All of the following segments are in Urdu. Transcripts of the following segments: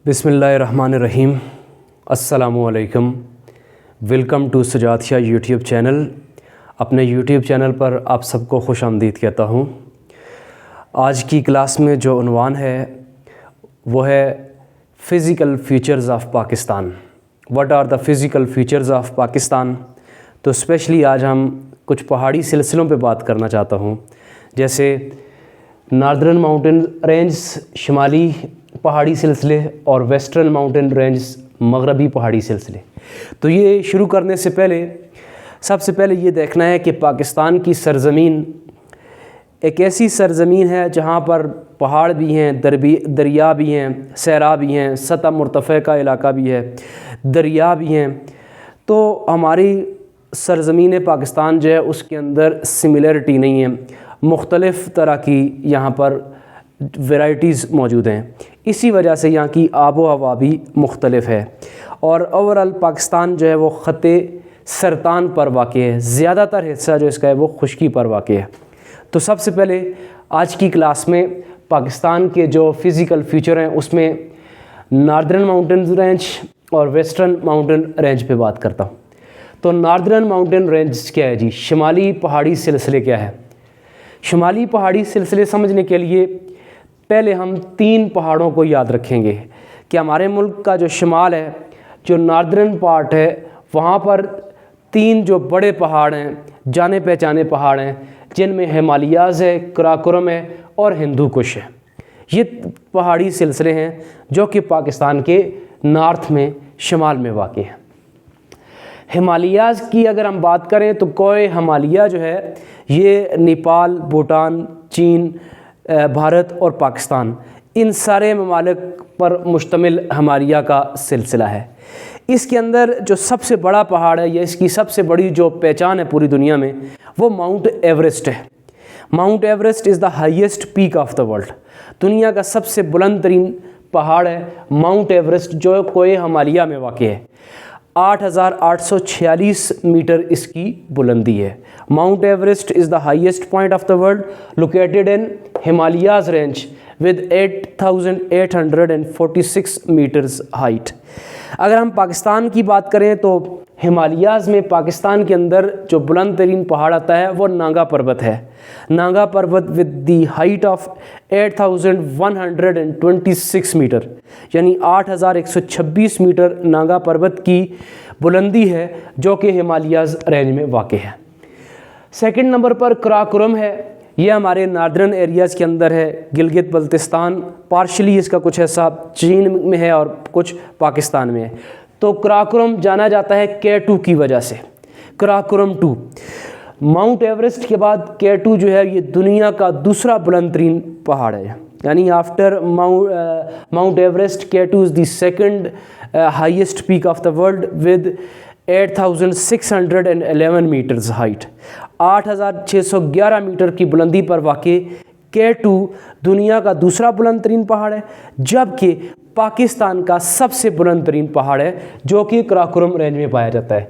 بسم اللہ الرحمن الرحیم۔ السلام علیکم۔ Welcome to Sajjad Shah YouTube channel. اپنے یوٹیوب چینل پر آپ سب کو خوش آمدید کہتا ہوں۔ آج کی کلاس میں جو عنوان ہے وہ ہے physical features of Pakistan. What are the physical features of Pakistan? تو اسپیشلی آج ہم کچھ پہاڑی سلسلوں پہ بات کرنا چاہتا ہوں، جیسے ناردرن ماؤنٹین رینجز شمالی پہاڑی سلسلے اور ویسٹرن ماؤنٹین رینجز مغربی پہاڑی سلسلے۔ تو یہ شروع کرنے سے پہلے سب سے پہلے یہ دیکھنا ہے کہ پاکستان کی سرزمین ایک ایسی سرزمین ہے جہاں پر پہاڑ بھی ہیں، دریا بھی ہیں، صحرا بھی ہیں، سطح مرتفع کا علاقہ بھی ہے، دریا بھی ہیں۔ تو ہماری سرزمین پاکستان جو ہے اس کے اندر سملیرٹی نہیں ہے، مختلف طرح کی یہاں پر ورائٹیز موجود ہیں۔ اسی وجہ سے یہاں کی آب و ہوا بھی مختلف ہے، اور اوورال پاکستان جو ہے وہ خط سرطان پر واقع ہے۔ زیادہ تر حصہ جو اس کا ہے وہ خشکی پر واقع ہے۔ تو سب سے پہلے آج کی کلاس میں پاکستان کے جو فزیکل فیچر ہیں اس میں ناردرن ماؤنٹین رینج اور ویسٹرن ماؤنٹین رینج پہ بات کرتا ہوں۔ تو ناردرن ماؤنٹین رینج کیا ہے جی؟ شمالی پہاڑی سلسلے کیا ہے؟ شمالی پہاڑی سلسلے سمجھنے کے لیے پہلے ہم 3 پہاڑوں کو یاد رکھیں گے کہ ہمارے ملک کا جو شمال ہے، جو ناردرن پارٹ ہے، وہاں پر 3 جو بڑے پہاڑ ہیں، جانے پہچانے پہاڑ ہیں، جن میں ہمالیاز ہے، قراقرم ہے اور ہندو کش ہے۔ یہ پہاڑی سلسلے ہیں جو کہ پاکستان کے نارتھ میں، شمال میں واقع ہیں۔ ہمالیاز کی اگر ہم بات کریں تو کوہ ہمالیہ جو ہے یہ نیپال، بھوٹان، چین، بھارت اور پاکستان، ان سارے ممالک پر مشتمل ہمالیہ کا سلسلہ ہے۔ اس کے اندر جو سب سے بڑا پہاڑ ہے یا اس کی سب سے بڑی جو پہچان ہے پوری دنیا میں، وہ ماؤنٹ ایوریسٹ ہے۔ Mount Everest is the highest peak of the world. دنیا کا سب سے بلند ترین پہاڑ ہے ماؤنٹ ایوریسٹ، جو کوہ ہمالیہ میں واقع ہے۔ 8,846 میٹر اس کی بلندی ہے۔ Mount Everest is the highest point of the world located in Himalayas range with 8,846 metres height. اگر ہم پاکستان کی بات کریں تو ہمالیاز میں پاکستان کے اندر جو بلند ترین پہاڑ آتا ہے وہ نانگا پروت ہے۔ Nanga Parbat with the height of 8,126 meter, یعنی 8,126 میٹر نانگا پروت کی بلندی ہے جو کہ ہمالیاز رینج میں واقع ہے۔ سیکنڈ نمبر پر قراقرم ہے۔ یہ ہمارے ناردرن ایریاز کے اندر ہے، گلگت بلتستان، پارشلی اس کا کچھ حصہ چین میں ہے اور کچھ پاکستان میں ہے۔ تو قراقرم جانا جاتا ہے K2 کی وجہ سے، قراقرم 2۔ ماؤنٹ ایوریسٹ کے بعد K2 جو ہے یہ دنیا کا دوسرا بلند ترین پہاڑ ہے، یعنی after Mount Everest K2 is the second highest peak of the world with 8,611 metres height. 8,611 metre کی بلندی پر واقع K2 دنیا کا دوسرا بلند ترین پہاڑ ہے، جبکہ پاکستان کا سب سے بلند ترین پہاڑ ہے جو کہ قراقرم رینج میں پایا جاتا ہے۔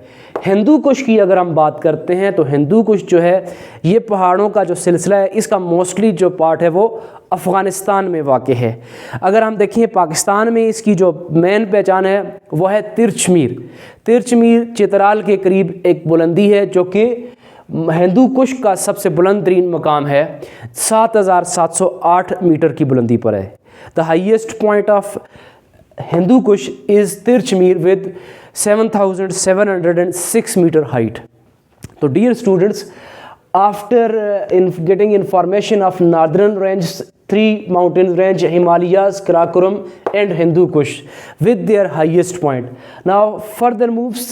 ہندو کش کی اگر ہم بات کرتے ہیں تو ہندو کش جو ہے یہ پہاڑوں کا جو سلسلہ ہے، اس کا موسٹلی جو پارٹ ہے وہ افغانستان میں واقع ہے۔ اگر ہم دیکھیں پاکستان میں اس کی جو مین پہچان ہے وہ ہے ترچمیر۔ ترچمیر چترال کے قریب ایک بلندی ہے جو کہ ہندو کش کا سب سے بلند ترین مقام ہے، 7,708 میٹر کی بلندی پر ہے۔ The highest point of Hindu Kush is Tirchmir with 7,706 meter height. So dear students, after getting information of northern ranges, 3 mountain range, Himalayas, Karakoram and Hindu Kush with their highest point. Now further moves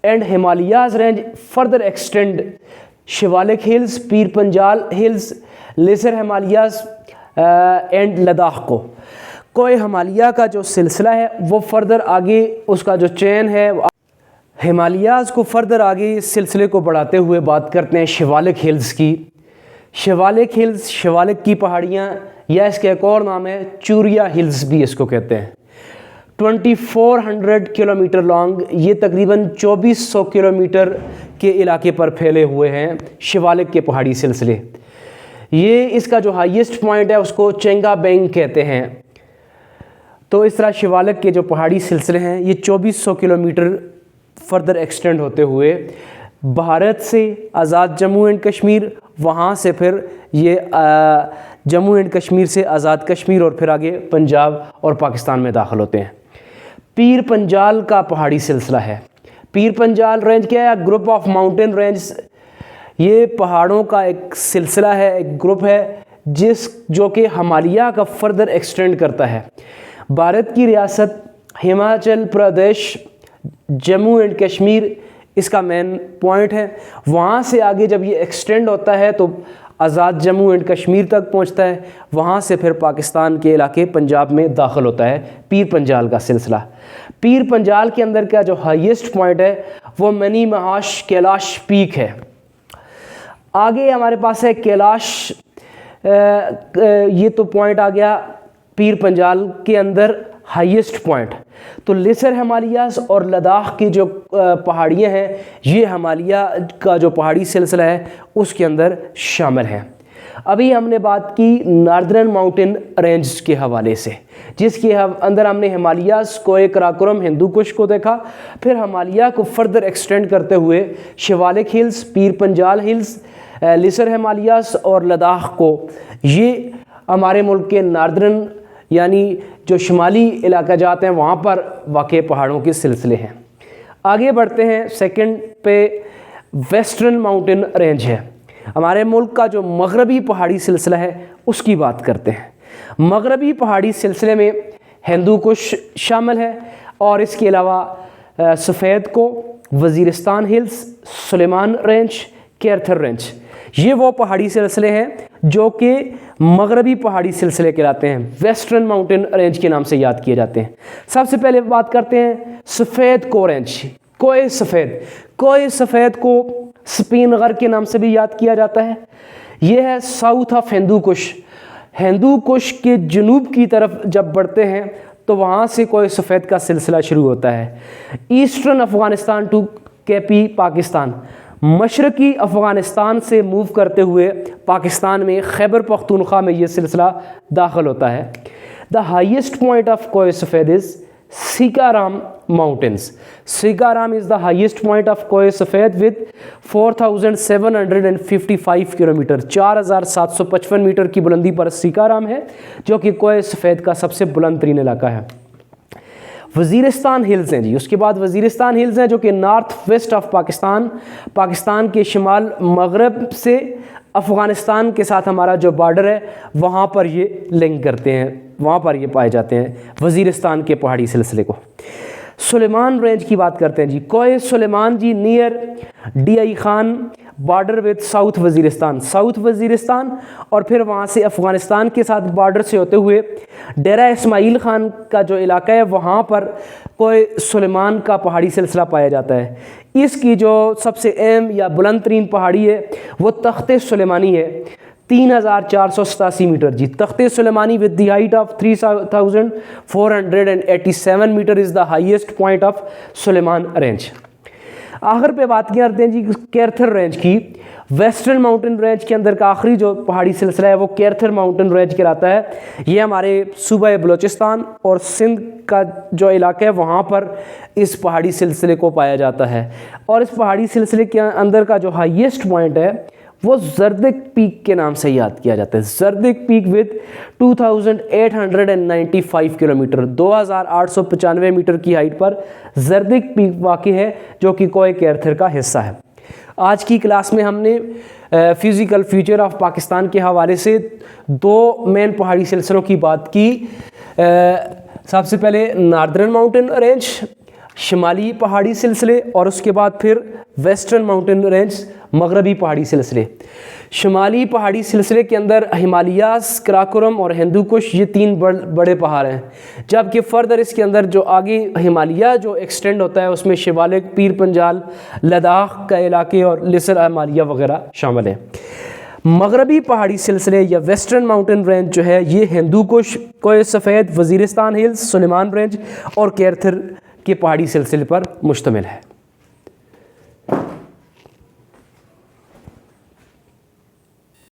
and Himalayas range further extend Shivalik Hills, Pir Panjal Hills, Lesser Himalayas and Ladakh کو۔ کوہ ہمالیہ کا جو سلسلہ ہے وہ فردر آگے اس کا جو چین ہے، ہمالیاز کو فردر آگے اس سلسلے کو بڑھاتے ہوئے بات کرتے ہیں شیوالک ہلز کی۔ شیوالک ہلز، شیوالک کی پہاڑیاں، یا اس کا ایک اور نام ہے چوریا ہلز بھی اس کو کہتے ہیں۔ 2400 کلومیٹر لانگ، یہ تقریباً 2400 کلومیٹر کے علاقے پر پھیلے ہوئے ہیں شیوالک کے پہاڑی سلسلے۔ یہ اس کا جو ہائیسٹ پوائنٹ ہے اس کو چینگا بینگ کہتے ہیں۔ تو اس طرح شیوالک کے جو پہاڑی سلسلے ہیں یہ 2400 کلومیٹر فردر ایکسٹینڈ ہوتے ہوئے بھارت سے آزاد جموں اینڈ کشمیر، وہاں سے پھر یہ جموں اینڈ کشمیر سے آزاد کشمیر اور پھر آگے پنجاب اور پاکستان میں داخل ہوتے ہیں۔ پیر پنجال کا پہاڑی سلسلہ ہے۔ پیر پنجال رینج کیا ہے؟ گروپ آف ماؤنٹین رینج، یہ پہاڑوں کا ایک سلسلہ ہے، ایک گروپ ہے جو کہ ہمالیہ کا فردر ایکسٹینڈ کرتا ہے۔ بھارت کی ریاست ہماچل پردیش، جموں اینڈ کشمیر اس کا مین پوائنٹ ہے۔ وہاں سے آگے جب یہ ایکسٹینڈ ہوتا ہے تو آزاد جموں اینڈ کشمیر تک پہنچتا ہے، وہاں سے پھر پاکستان کے علاقے پنجاب میں داخل ہوتا ہے پیر پنجال کا سلسلہ۔ پیر پنجال کے اندر کا جو ہائیسٹ پوائنٹ ہے وہ منی مہاش کیلاش پیک ہے۔ آگے ہمارے پاس ہے کیلاش، یہ تو پوائنٹ آ گیا پیر پنجال کے اندر ہائیسٹ پوائنٹ۔ تو لیسر ہمالیاز اور لداخ کی جو پہاڑیاں ہیں یہ ہمالیہ کا جو پہاڑی سلسلہ ہے اس کے اندر شامل ہیں۔ ابھی ہم نے بات کی ناردرن ماؤنٹین رینج کے حوالے سے، جس کے اندر ہم نے ہمالیاز کوہ قراقرم، ہندو کش کو دیکھا، پھر ہمالیہ کو فردر ایکسٹینڈ کرتے ہوئے شیوالک ہلز، پیر پنجال ہلز، لیسر ہمالیاز اور لداخ کو، یہ ہمارے ملک کے ناردرن یعنی جو شمالی علاقہ جات ہیں وہاں پر واقع پہاڑوں کے سلسلے ہیں۔ آگے بڑھتے ہیں، سیکنڈ پہ ویسٹرن ماؤنٹین رینج ہے۔ ہمارے ملک کا جو مغربی پہاڑی سلسلہ ہے اس کی بات کرتے ہیں۔ مغربی پہاڑی سلسلے میں ہندو کش شامل ہے اور اس کے علاوہ سفید کو، وزیرستان ہلز، سلیمان رینج، کیرتھر رینج، یہ وہ پہاڑی سلسلے ہیں جو کہ مغربی پہاڑی سلسلے کہلاتے ہیں، ویسٹرن ماؤنٹین رینج کے نام سے یاد کیے جاتے ہیں۔ سب سے پہلے بات کرتے ہیں سفید کو رینج، کوہ سفید۔ کوہ سفید کو سپین غر کے نام سے بھی یاد کیا جاتا ہے۔ یہ ہے ساؤتھ آف ہندو کش۔ ہندو کش کے جنوب کی طرف جب بڑھتے ہیں تو وہاں سے کوہ سفید کا سلسلہ شروع ہوتا ہے۔ Eastern Afghanistan to KP Pakistan, مشرقی افغانستان سے موو کرتے ہوئے پاکستان میں خیبر پختونخوا میں یہ سلسلہ داخل ہوتا ہے۔ دا highest point of Koh Safed is Sikaram mountains. Sikaram is the highest point of Koh Safed with 4755 kilometre, 4755 metre کی بلندی پر سیکارام ہے جو کہ کوہ سفید کا سب سے بلند ترین علاقہ ہے۔ وزیرستان ہلز ہیں جی، اس کے بعد وزیرستان ہلز ہیں جو کہ north west of Pakistan, Pakistan کے شمال مغرب سے افغانستان کے ساتھ ہمارا جو بارڈر ہے وہاں پر یہ لنک کرتے ہیں، وہاں پر یہ پائے جاتے ہیں وزیرستان کے پہاڑی سلسلے کو۔ سلیمان رینج کی بات کرتے ہیں جی، کوہ سلیمان جی near D I Khan border with south Waziristan اور پھر وہاں سے افغانستان کے ساتھ بارڈر سے ہوتے ہوئے ڈیرہ اسماعیل خان کا جو علاقہ ہے وہاں پر کوہ سلیمان کا پہاڑی سلسلہ پایا جاتا ہے۔ اس کی جو سب سے اہم یا بلند ترین پہاڑی ہے وہ تخت سلیمانی ہے، 3487 میٹر جی۔ Takht Sulaimani with the height of 3487 metre is the highest point of Sulaiman range. آخر پہ بات کرتے ہیں جی کیرتھر رینج کی۔ ویسٹرن ماؤنٹین رینج کے اندر کا آخری جو پہاڑی سلسلہ ہے وہ کیرتھر ماؤنٹین رینج کہلاتا ہے۔ یہ ہمارے صوبہ بلوچستان اور سندھ کا جو علاقہ ہے وہاں پر اس پہاڑی سلسلے کو پایا جاتا ہے، اور اس پہاڑی سلسلے کے اندر کا جو ہائیسٹ پوائنٹ ہے وہ زردک پیک کے نام سے یاد کیا جاتا ہے۔ زردک پیک ود 2895 کلومیٹر، 2895 میٹر کی ہائٹ پر زردک پیک واقع ہے جو کہ کوہ کیرتھر کا حصہ ہے۔ آج کی کلاس میں ہم نے فزیکل فیچر آف پاکستان کے حوالے سے دو مین پہاڑی سلسلوں کی بات کی۔ سب سے پہلے ناردرن ماؤنٹین رینج، شمالی پہاڑی سلسلے، اور اس کے بعد پھر ویسٹرن ماؤنٹین رینج، مغربی پہاڑی سلسلے۔ شمالی پہاڑی سلسلے کے اندر ہمالیاز، قراقرم اور ہندو کش یہ تین بڑے پہاڑ ہیں، جبکہ فردر اس کے اندر جو آگے ہمالیہ جو ایکسٹینڈ ہوتا ہے اس میں شیوالک، پیر پنجال، لداخ کا علاقے اور لیسر ہمالیہ وغیرہ شامل ہیں۔ مغربی پہاڑی سلسلے یا ویسٹرن ماؤنٹین رینج جو ہے یہ ہندو کش، کوہ سفید، وزیرستان ہلز، سلیمان رینج اور کیرتھر کے پہاڑی سلسلے پر مشتمل ہے۔